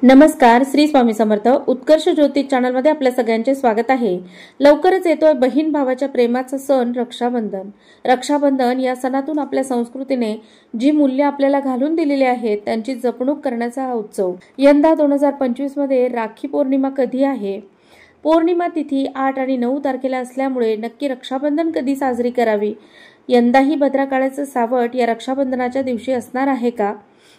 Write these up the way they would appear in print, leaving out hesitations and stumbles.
नमस्कार, श्री स्वामी समर्थ. उत्कर्ष ज्योतिष चॅनल मध्ये आपल्या सगळ्यांचे स्वागत आहे. लवकरच येतोय बहीण भावाच्या प्रेमाचा सण रक्षाबंधन. रक्षाबंधन या सणातून आपल्या संस्कृतीने जी मूल्य आपल्याला घालून दिलेली आहेत त्यांची जपणूक करण्याचा हा उत्सव. यंदा 2025 मध्ये राखी पौर्णिमा कधी आहे? पौर्णिमा तिथी 8 आणि 9 तारखेला असल्यामुळे नक्की रक्षाबंधन कधी साजरी करावी? यंदाही भद्रकाळाचं सावट या रक्षाबंधनाच्या दिवशी असणार आहे का?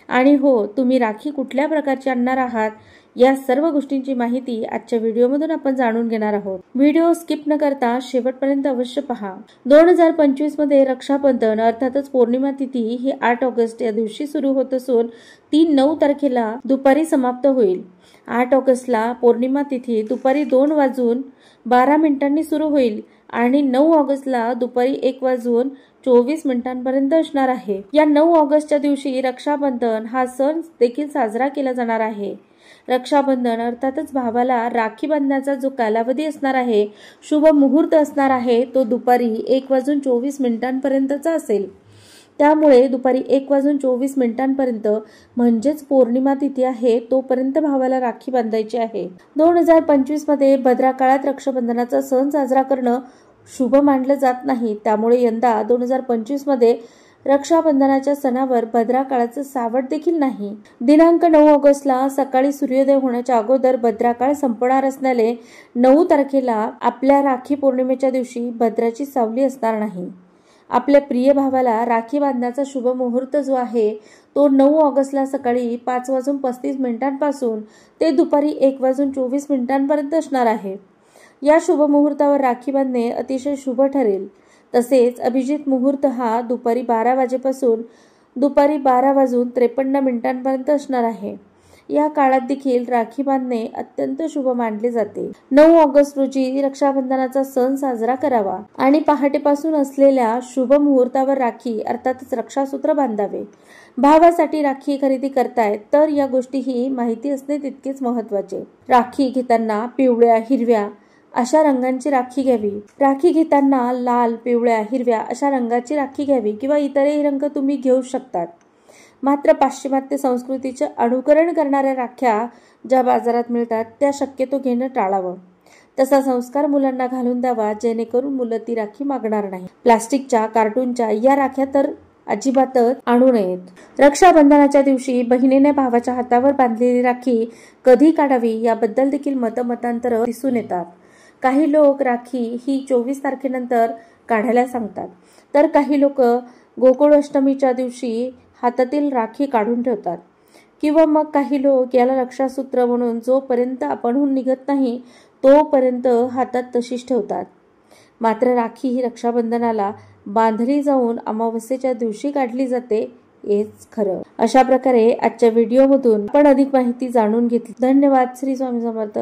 आणि हो, तुम्ही राखी कुठल्या प्रकारची आणणार आहात या सर्व गोष्टींची माहिती आजच्या व्हिडिओमधून आपण जाणून घेणार आहोत. व्हिडिओ स्किप न करता शेवटपर्यंत अवश्य पहा. 2025 मध्ये रक्षाबंधन अर्थातच पौर्णिमा तिथी ही 8 ऑगस्ट या दिवशी सुरू होत असून ती 9 तारखेला दुपारी समाप्त होईल. 8 ऑगस्टला पौर्णिमा तिथी दुपारी 2:12 सुरू होईल आणि 9 ऑगस्टला दुपारी 1:24 असणार आहे. या 9 ऑगस्टच्या दिवशी रक्षाबंधन हा सण देखील साजरा केला जाणार आहे. रक्षाबंधन अर्थातच भावाला राखी बांधण्याचा जो कालावधी असणार आहे, शुभ मुहूर्त असणार आहे, तो दुपारी 1:24 असेल. त्यामुळे दुपारी 1:24 म्हणजेच पौर्णिमा तिथी आहे तोपर्यंत भावाला राखी बांधायची आहे. 2025 मध्ये भद्रकाळात रक्षाबंधनाचा सण साजरा करणं शुभ मानलं जात नाही. त्यामुळे यंदा 2025 मध्ये रक्षाबंधनाच्या सणावर भद्रकाळाचं सावट देखील नाही. दिनांक 9 ऑगस्टला सकाळी सूर्योदय होण्याच्या अगोदर भद्रकाळ संपणार असल्याने 9 तारखेला आपल्या राखी पौर्णिमेच्या दिवशी भद्राची सावली असणार नाही. आपल्या प्रिय भावाला राखी बांधण्याचा शुभ मुहूर्त जो आहे तो 9 ऑगस्टला सकाळी 5:35 पासून ते दुपारी 1:24 असणार आहे. या शुभ मुहूर्तावर राखी बांधणे अतिशय शुभ ठरेल. तसेच अभिजित मुहूर्त हा दुपारी 12 वाजेपासून दुपारी 12:53 असणार आहे. या काळात देखील राखी बांधणे अत्यंत शुभ मानले जाते. 9 ऑगस्ट रोजी रक्षाबंधनाचा सण साजरा करावा आणि पहाटेपासून असलेल्या शुभ मुहूर्तावर राखी अर्थातच रक्षासूत्र बांधावे. भावासाठी राखी खरेदी करताय तर या गोष्टीही माहिती असणे तितकेच महत्वाचे. राखी घेताना पिवळ्या, हिरव्या अशा रंगांची राखी घ्यावी. राखी घेताना लाल, पिवळ्या, हिरव्या अशा रंगाची राखी घ्यावी किंवा इतरही रंग तुम्ही घेऊ शकतात. मात्र पाश्चिमात्य संस्कृतीचे अनुकरण करणाऱ्या राख्या ज्या बाजारात मिळतात त्या शक्यतो घेणं टाळावं. तसा संस्कार मुलांना घालून द्यावा जेणेकरून मुलं ती राखी मागणार नाही. प्लास्टिकच्या, कार्टूनच्या या राख्या तर अजिबातच आणू नयेत. रक्षाबंधनाच्या दिवशी बहिणीने भावाच्या हातावर बांधलेली राखी कधी काढावी याबद्दल देखील मतमतांतर दिसून येतात. काही लोक राखी ही 24 तारखेनंतर काढायला सांगतात, तर काही लोक गोकुळाष्टमीच्या दिवशी हातातील राखी काढून ठेवतात किंवा मग काही लोक याला रक्षासूत्र म्हणून जोपर्यंत आपणहून निघत नाही तोपर्यंत हातात तशीच ठेवतात. मात्र राखी ही रक्षाबंधनाला बांधली जाऊन अमावस्येच्या दिवशी काढली जाते हेच खरं. अशा प्रकारे आजच्या व्हिडिओमधून आपण अधिक माहिती जाणून घेतली. धन्यवाद. श्री स्वामी समर्थ.